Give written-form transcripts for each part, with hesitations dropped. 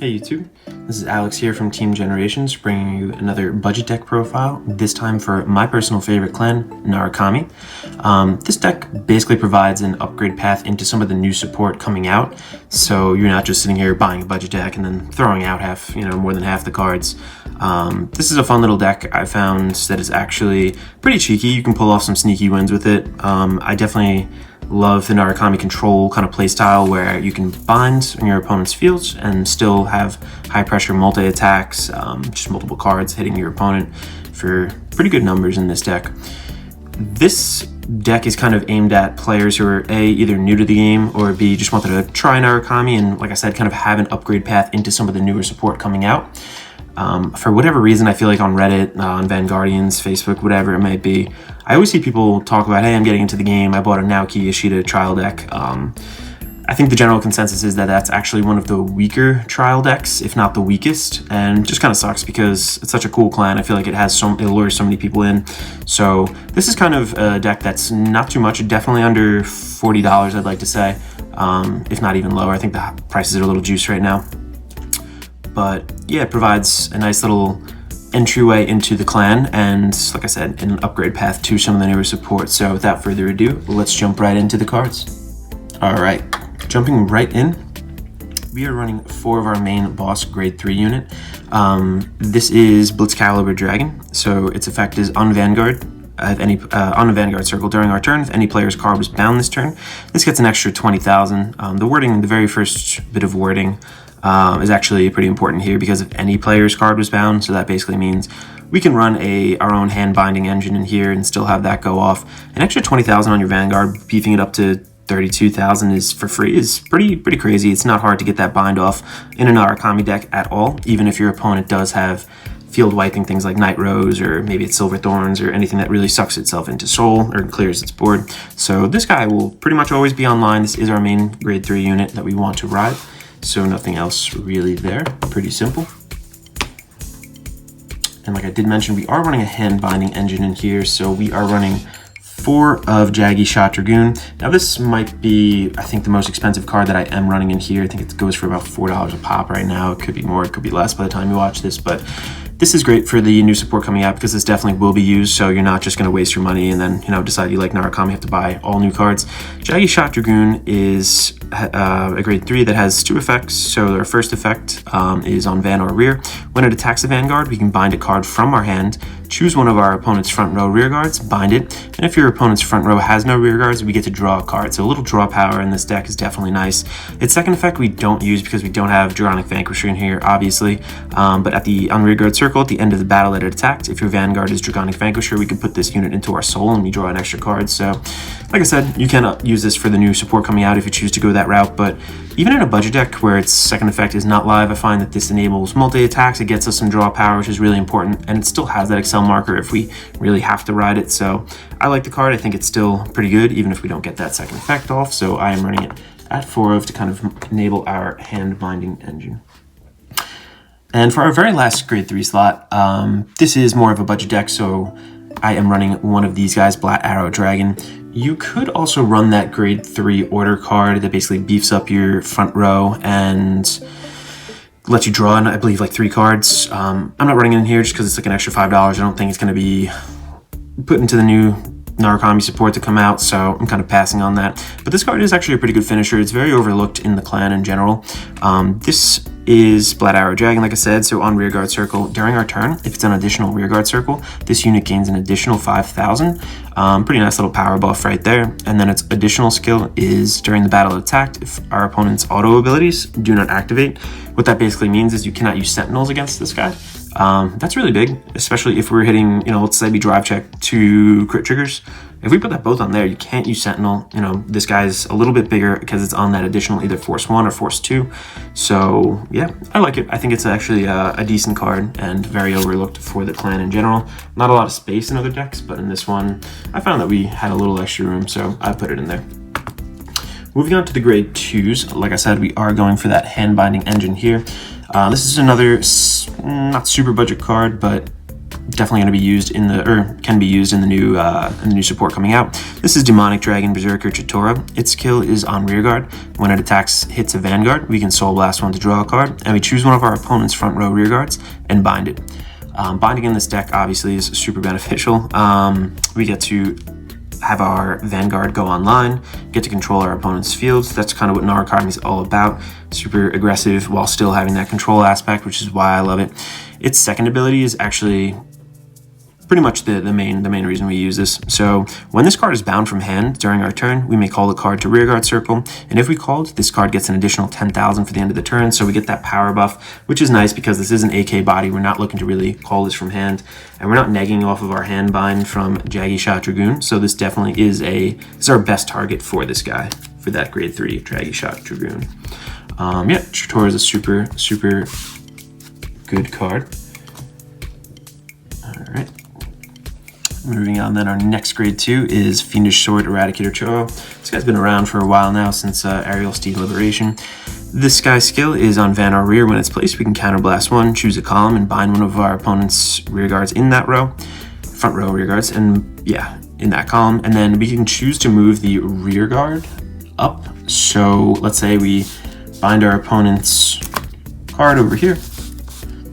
Hey YouTube, this is Alex here from Team Generations, bringing you another budget deck profile, this time for my personal favorite clan, Narukami. This deck basically provides an upgrade path into some of the new support coming out, so you're not just sitting here buying a budget deck and then throwing out more than half the cards. This is a fun little deck I found that is actually pretty cheeky. You can pull off some sneaky wins with it. I definitely love the Narukami control kind of playstyle where you can bind on your opponent's fields and still have high pressure multi-attacks, just multiple cards hitting your opponent for pretty good numbers in this deck. This deck is kind of aimed at players who are A, either new to the game, or B, just wanted to try Narukami and, like I said, kind of have an upgrade path into some of the newer support coming out. For whatever reason, I feel like on Reddit, on Vanguardians, Facebook, whatever it might be, I always see people talk about, hey, I'm getting into the game, I bought a Naoki Ishida trial deck. I think the general consensus is that that's actually one of the weaker trial decks, if not the weakest, and just kind of sucks because it's such a cool clan. I feel like it lures so many people in. So this is kind of a deck that's not too much, definitely under $40, I'd like to say, if not even lower. I think the prices are a little juiced right now. But yeah, it provides a nice little entryway into the clan and, like I said, an upgrade path to some of the newer support. So without further ado, let's jump right into the cards. Alright, jumping right in, we are running 4 of our main boss grade 3 unit. This is Blitz Caliber Dragon, so its effect is on Vanguard. On a Vanguard circle during our turn, if any player's card was bound this turn, this gets an extra 20,000. The wording, the very first bit of wording, is actually pretty important here because if any player's card was bound, so that basically means we can run our own hand binding engine in here and still have that go off. An extra 20,000 on your Vanguard, beefing it up to 32,000 is for free, is pretty crazy. It's not hard to get that bind off in an Narukami deck at all, even if your opponent does have field wiping things like Night Rose, or maybe it's Silver Thorns, or anything that really sucks itself into soul or clears its board. So this guy will pretty much always be online. This is our main grade 3 unit that we want to ride. So nothing else really there, pretty simple. And like I did mention, we are running a hand binding engine in here, so we are running 4 of Jaggi Shot Dragoon. Now this might be, I think, the most expensive card that I am running in here. I think it goes for about $4 a pop right now. It could be more, it could be less by the time you watch this, but this is great for the new support coming out because this definitely will be used, so you're not just going to waste your money and then, decide you like Narukami, have to buy all new cards. Jaggi Shot Dragoon is a grade 3 that has 2 effects. So our first effect is on Van or rear. When it attacks a Vanguard, we can bind a card from our hand, choose one of our opponent's front row rear guards, bind it, and if your opponent's front row has no rear guards, we get to draw a card. So a little draw power in this deck is definitely nice. Its second effect we don't use because we don't have Draconic Vanquisher in here, obviously, but at the unrear guard circle, at the end of the battle that it attacked, if your Vanguard is Draconic Vanquisher, we can put this unit into our soul and we draw an extra card. So like I said, you can use this for the new support coming out if you choose to go that route, but even in a budget deck where its second effect is not live, I find that this enables multi-attacks, it gets us some draw power, which is really important, and it still has that Excel marker if we really have to ride it. So I like the card. I think it's still pretty good, even if we don't get that second effect off, so I am running it at 4 of to kind of enable our hand binding engine. And for our very last grade 3 slot, this is more of a budget deck, so I am running one of these guys, Black Arrow Dragon. You could also run that grade 3 order card that basically beefs up your front row and lets you draw, I believe, like 3 cards. I'm not running it in here just because it's like an extra $5. I don't think it's going to be put into the new Narukami support to come out, so I'm kind of passing on that. But this card is actually a pretty good finisher. It's very overlooked in the clan in general. This is Blood Arrow Dragon, like I said, so on rearguard circle during our turn, if it's an additional rearguard circle, this unit gains an additional 5,000. Pretty nice little power buff right there. And then its additional skill is during the battle attacked, if our opponent's auto abilities do not activate. What that basically means is you cannot use sentinels against this guy. That's really big, especially if we're hitting, let's say we drive check 2 crit triggers. If we put that both on there, you can't use Sentinel. This guy's a little bit bigger because it's on that additional either Force 1 or Force 2. So yeah, I like it. I think it's actually a decent card and very overlooked for the clan in general. Not a lot of space in other decks, but in this one, I found that we had a little extra room, so I put it in there. Moving on to the grade 2s, like I said, we are going for that hand binding engine here. This is another not super budget card, but definitely going to be used in the, or can be used in the new support coming out. This is Demonic Dragon Berserker Chitora. Its skill is on rearguard. When it attacks hits a vanguard, we can Soul Blast one to draw a card, and we choose one of our opponent's front row rearguards and bind it. Binding in this deck obviously is super beneficial. We get to have our Vanguard go online, get to control our opponent's fields. That's kind of what Narukami is all about. Super aggressive while still having that control aspect, which is why I love it. Its second ability is actually pretty much the main reason we use this. So when this card is bound from hand during our turn, we may call the card to rearguard circle, and if we called, this card gets an additional 10,000 for the end of the turn, so we get that power buff, which is nice because this is an AK body. We're not looking to really call this from hand, and we're not negging off of our hand bind from Jaggi Shot Dragoon, so this definitely is our best target for this guy, for that grade 3 Jaggi Shot Dragoon. Yeah, Chitora is a super good card. All right. Moving on, then our next grade 2 is Fiendish Sword Eradicator Choro. This guy's been around for a while now, since Aerial Steed Liberation. This guy's skill is on Vanguard rear. When it's placed, we can counterblast one, choose a column, and bind one of our opponent's rear guards in that row, front row rear guards, and yeah, in that column. And then we can choose to move the rear guard up. So let's say we bind our opponent's card over here.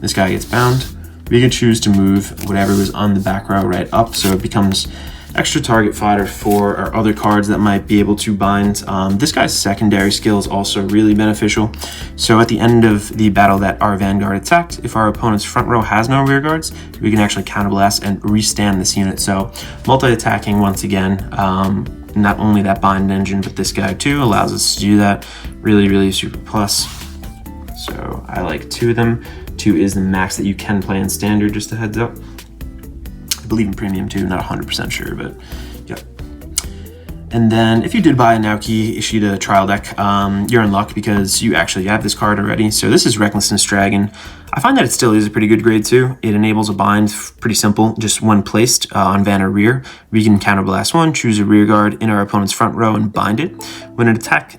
This guy gets bound. We can choose to move whatever was on the back row right up, so it becomes extra target fodder for our other cards that might be able to bind. This guy's secondary skill is also really beneficial. So at the end of the battle that our Vanguard attacked, if our opponent's front row has no rear guards, we can actually counterblast and restand this unit. So multi-attacking once again, not only that bind engine, but this guy too allows us to do that. Really super plus. So I like 2 of them. 2 is the max that you can play in standard, just a heads up. I believe in premium too, not 100% sure, but yeah. And then if you did buy a Naoki Ishida trial deck, you're in luck because you actually have this card already. So this is Recklessness Dragon. I find that it still is a pretty good grade 2. It enables a bind, pretty simple, just when placed on van or rear. We can counterblast one, choose a rear guard in our opponent's front row and bind it. When it attacks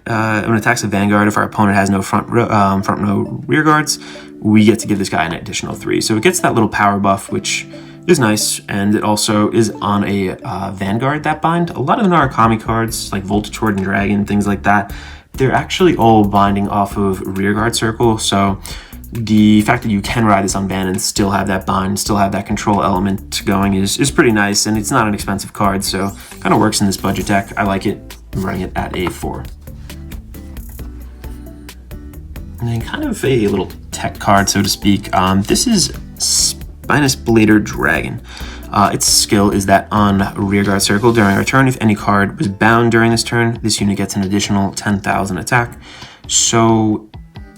a Vanguard, if our opponent has no front row rear guards, we get to give this guy an additional 3. So it gets that little power buff, which is nice, and it also is on a Vanguard that bind. A lot of the Narukami cards, like Voltage Horde and Dragon, things like that, they're actually all binding off of rearguard circle. So the fact that you can ride this on Van and still have that bind, still have that control element going is pretty nice, and it's not an expensive card, so kind of works in this budget deck. I like it. I'm running it at a 4. And then kind of a little tech card, so to speak. This is Spinous Blader Dragon. Its skill is that on rearguard circle during our turn, if any card was bound during this turn, this unit gets an additional 10,000 attack. So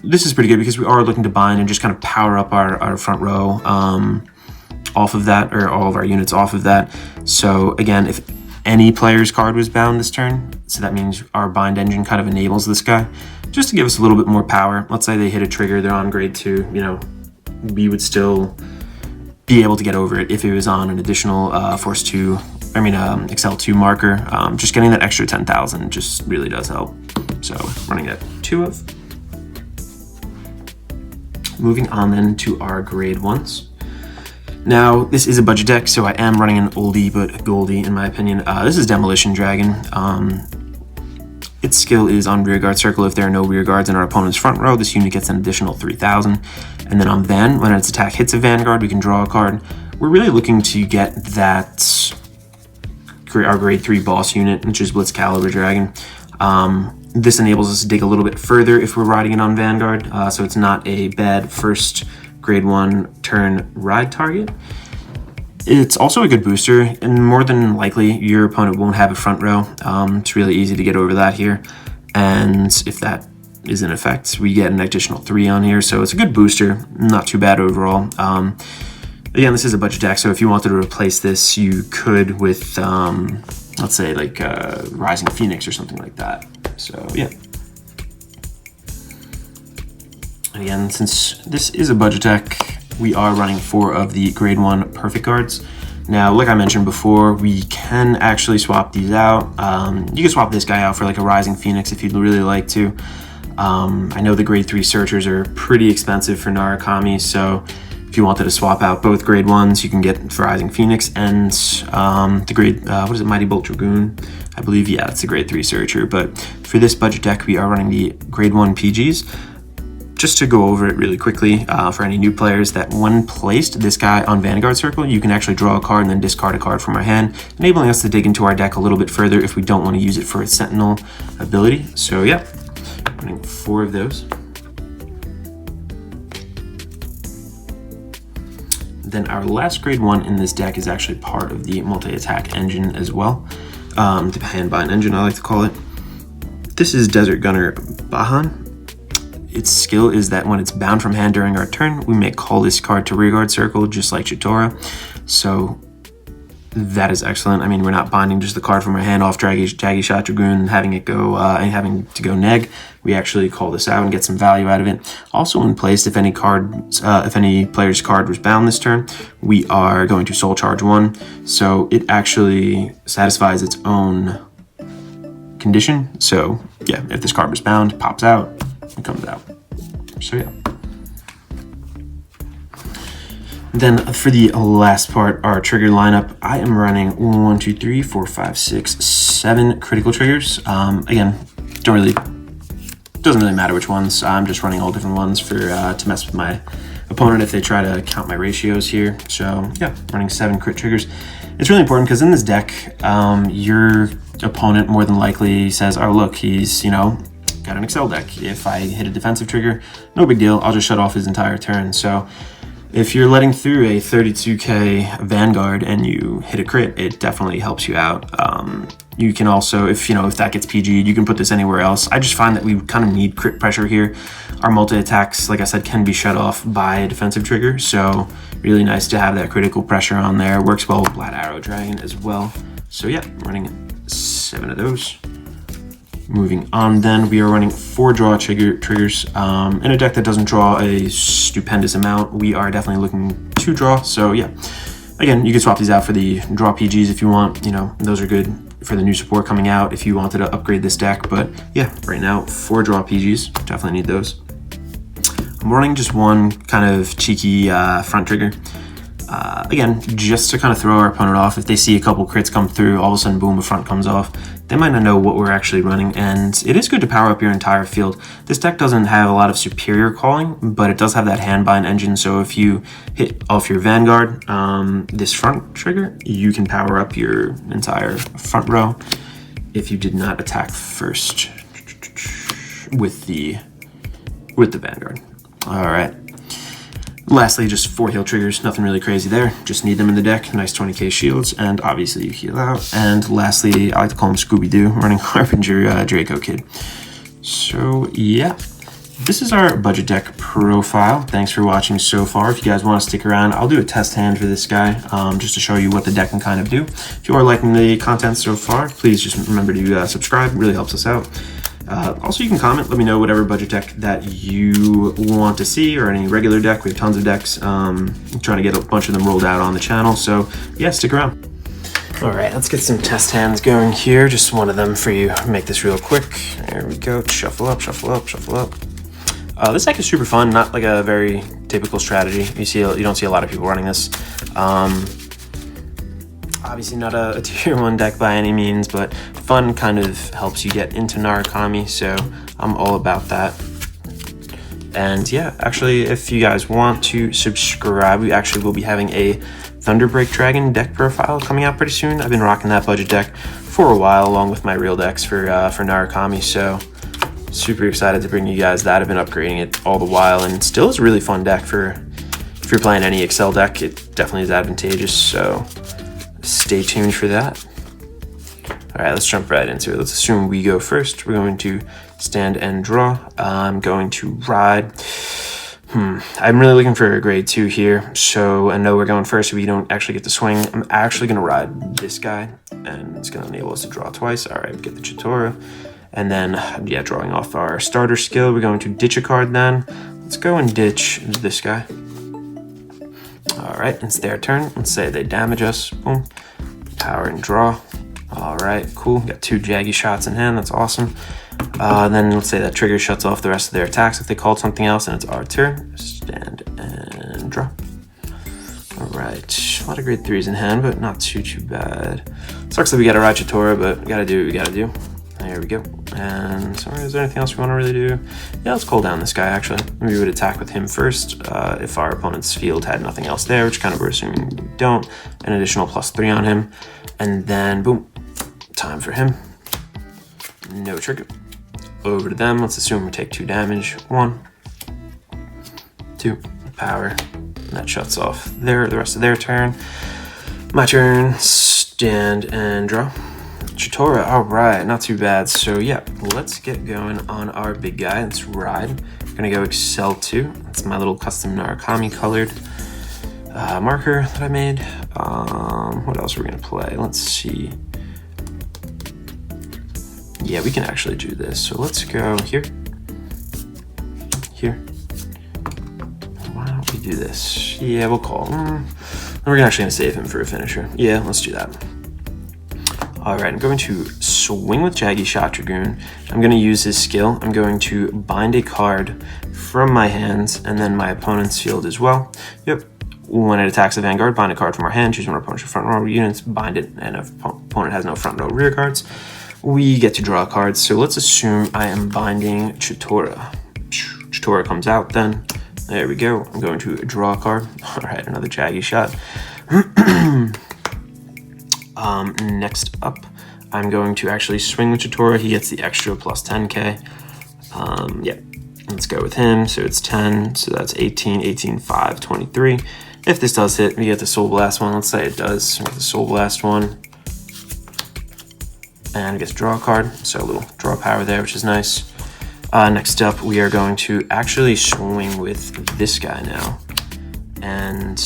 this is pretty good because we are looking to bind and just kind of power up our front row off of that, or all of our units off of that. So again, if any player's card was bound this turn, so that means our bind engine kind of enables this guy, just to give us a little bit more power. Let's say they hit a trigger, they're on grade 2, you know, we would still be able to get over it if it was on an additional Excel 2 marker. Just getting that extra 10,000 just really does help. So running that 2 of. Moving on then to our grade 1s. Now, this is a budget deck, so I am running an oldie but goldie in my opinion. This is Demolition Dragon. Its skill is on rearguard circle. If there are no rear guards in our opponent's front row, this unit gets an additional 3,000. And then on Van, when its attack hits a Vanguard, we can draw a card. We're really looking to get that, our grade 3 boss unit, which is Blitz Caliber Dragon. This enables us to dig a little bit further if we're riding it on Vanguard, so it's not a bad first grade 1 turn ride target. It's also a good booster, and more than likely your opponent won't have a front row. It's really easy to get over that here, and if that is in effect, we get an additional 3 on here, so it's a good booster, not too bad overall. Again, this is a budget deck, so if you wanted to replace this, you could with, let's say, like Rising Phoenix or something like that. So yeah. Again, since this is a budget deck, we are running 4 of the grade 1 perfect guards. Now, like I mentioned before, we can actually swap these out. You can swap this guy out for like a Rising Phoenix if you'd really like to. I know the grade 3 searchers are pretty expensive for Narukami, so if if you wanted to swap out both grade 1s, you can get Rising Phoenix and the grade, what is it, Mighty Bolt Dragoon, I believe. Yeah, it's a grade 3 Searcher. But for this budget deck, we are running the grade 1 PGs. Just to go over it really quickly, for any new players, that when placed this guy on Vanguard Circle, you can actually draw a card and then discard a card from our hand, enabling us to dig into our deck a little bit further if we don't want to use it for its Sentinel ability. So yeah, running 4 of those. Then our last grade 1 in this deck is actually part of the multi-attack engine as well. The hand-bind engine, I like to call it. This is Desert Gunner Bahan. Its skill is that when it's bound from hand during our turn, we may call this card to rearguard circle, just like Chitora. So that is excellent. I mean, we're not binding just the card from our hand off Jaggy Shot Dragoon and having it go and having to go neg. We actually call this out and get some value out of it. Also, when placed, if any player's card was bound this turn, we are going to soul charge 1. So it actually satisfies its own condition. So yeah, if this card was bound, it pops out. It comes out. So yeah. Then for the last part, our trigger lineup, I am running 1, 2, 3, 4, 5, 6, 7 critical triggers. Again, doesn't really matter which ones. I'm just running all different ones for to mess with my opponent if they try to count my ratios here. So yeah, running 7 crit triggers. It's really important because in this deck, your opponent more than likely says, oh look, he's, you know, got an Excel deck. If I hit a defensive trigger, no big deal. I'll just shut off his entire turn. So if you're letting through a 32k Vanguard and you hit a crit, it definitely helps you out. You can also, if that gets PG'd, you can put this anywhere else. I just find that we kind of need crit pressure here. Our multi-attacks, like I said, can be shut off by a defensive trigger. So really nice to have that critical pressure on there. Works well with Black Arrow Dragon as well. So yeah, running 7 of those. Moving on, then we are running 4 draw triggers. In a deck that doesn't draw a stupendous amount, we are definitely looking to draw. So yeah, again, you can swap these out for the draw PGs if you want. Those are good for the new support coming out if you wanted to upgrade this deck. But yeah, right now 4 draw PGs, definitely need those. I'm running just 1 kind of cheeky front trigger. Again, just to kind of throw our opponent off. If they see a couple crits come through, all of a sudden, boom, a front comes off. They might not know what we're actually running, and it is good to power up your entire field. This deck doesn't have a lot of superior calling, but it does have that hand-bind engine, so if you hit off your Vanguard, this front trigger, you can power up your entire front row if you did not attack first with the Vanguard. All right. Lastly, just 4 heal triggers, nothing really crazy there. Just need them in the deck. Nice 20k shields, and obviously you heal out. And lastly, I like to call him Scooby-Doo, running Harbinger Draco Kid. So yeah, this is our budget deck profile. Thanks for watching so far. If you guys want to stick around, I'll do a test hand for this guy, just to show you what the deck can kind of do. If you are liking the content so far, please just remember to subscribe. It really helps us out. Also, you can comment, let me know whatever budget deck that you want to see, or any regular deck. We have tons of decks. I'm trying to get a bunch of them rolled out on the channel, so yeah, stick around. All right, let's get some test hands going here. Just one of them for you. Make this real quick. There we go. Shuffle up, shuffle up, shuffle up. This deck is super fun, not like a very typical strategy. You don't see a lot of people running this. Obviously not a tier 1 deck by any means, but fun, kind of helps you get into Narukami, so I'm all about that. And yeah, actually, if you guys want to subscribe, we actually will be having a Thunderbreak Dragon deck profile coming out pretty soon. I've been rocking that budget deck for a while, along with my real decks for Narukami, so super excited to bring you guys that. I've been upgrading it all the while, and still is a really fun deck if you're playing any Excel deck. It definitely is advantageous, so stay tuned for that. All right, let's jump right into it. Let's assume we go first. We're going to stand and draw. I'm going to ride. I'm really looking for a grade 2 here. So I know we're going first, so we don't actually get to swing. I'm actually going to ride this guy, and it's going to enable us to draw twice. All right, we get the Chitora. And then, yeah, drawing off our starter skill, we're going to ditch a card then. Let's go and ditch this guy. All right, it's their turn. Let's say they damage us. Boom. Power and draw. All right, cool. Got 2 Jaggy shots in hand. That's awesome. Then let's say that trigger shuts off the rest of their attacks if they called something else, and it's our turn. Stand and draw. right, a lot of grade 3s in hand, but not too bad. Sucks that we gotta ride Chitora, but we gotta do what we gotta do. There we go. And so is there anything else we want to really do? Yeah, let's call down this guy, actually. We would attack with him first if our opponent's field had nothing else there, which kind of we're assuming we don't. An additional +3 on him. And then, boom, time for him. No trigger. Over to them. Let's assume we take 2 damage. 1, 2, power. And that shuts off the rest of their turn. My turn. Stand and draw. Chitora, all right, not too bad. So yeah, let's get going on our big guy. Let's ride. We're gonna go Excel 2. That's my little custom Narukami colored marker that I made. What else are we gonna play? Let's see. Yeah, we can actually do this. So let's go here. Here. Why don't we do this? Yeah, we'll call. We're actually gonna save him for a finisher. Yeah, let's do that. All right, I'm going to swing with Jaggy Shot Dragoon. I'm going to use his skill. I'm going to bind a card from my hands and then my opponent's field as well. Yep. When it attacks a Vanguard, bind a card from our hand, choose one of our opponent's front row units, bind it, and if opponent has no front row rear cards, we get to draw cards. So let's assume I am binding Chitora. Chitora comes out then. There we go. I'm going to draw a card. All right, another Jaggy Shot. Next up, I'm going to actually swing with Chitora. He gets the extra +10k. Yeah, let's go with him. So it's 10, so that's 18, 18, 5, 23. If this does hit, we get the Soul Blast one. Let's say it does. We get the Soul Blast one. And we get to draw a card, so a little draw power there, which is nice. Next up, we are going to actually swing with this guy now. And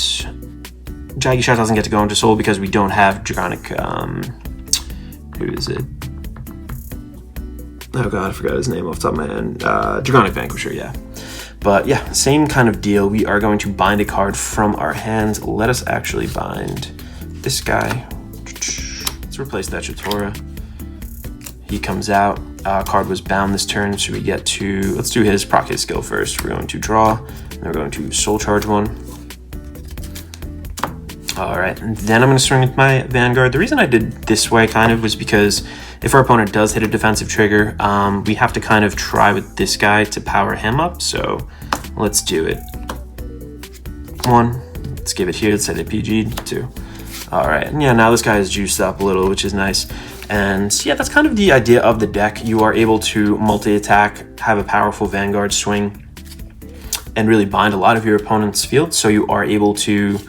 Jaggy Shot doesn't get to go into Soul because we don't have Draconic, who is it? Oh god, I forgot his name off the top of my head. Draconic Vanquisher, yeah. But yeah, same kind of deal. We are going to bind a card from our hands. Let us actually bind this guy. Let's replace that Chitora. He comes out. Card was bound this turn, so we get to, let's do his proc his skill first. We're going to draw, and we're going to Soul Charge one. All right, and then I'm going to swing with my Vanguard. The reason I did this way kind of was because if our opponent does hit a defensive trigger, we have to kind of try with this guy to power him up. So let's do it. 1, let's give it here. Let's set it PG. 2. All right, and yeah, now this guy is juiced up a little, which is nice. And yeah, that's kind of the idea of the deck. You are able to multi-attack, have a powerful Vanguard swing, and really bind a lot of your opponent's field. So you are able to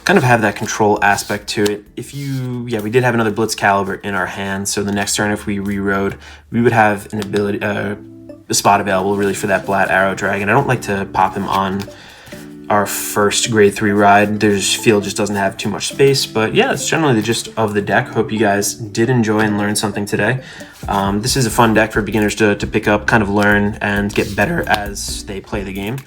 kind of have that control aspect to it. If you, yeah, we did have another Blitz Caliber in our hand, so the next turn if we rerode, we would have an ability, a spot available really for that Black Arrow Dragon. I don't like to pop him on our first grade 3 ride. There's field just doesn't have too much space, but yeah, it's generally the gist of the deck. Hope you guys did enjoy and learn something today. This is a fun deck for beginners to pick up, kind of learn and get better as they play the game.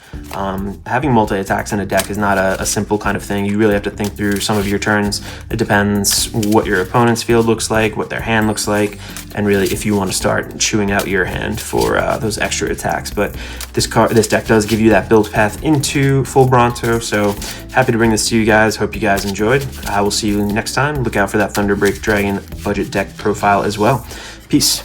Having multi-attacks in a deck is not a simple kind of thing. You really have to think through some of your turns. It depends what your opponent's field looks like, what their hand looks like, and really if you want to start chewing out your hand for those extra attacks. But this deck does give you that build path into full Bronto, so happy to bring this to you guys. Hope you guys enjoyed. I will see you next time. Look out for that Thunderbreak Dragon budget deck profile as well. Peace.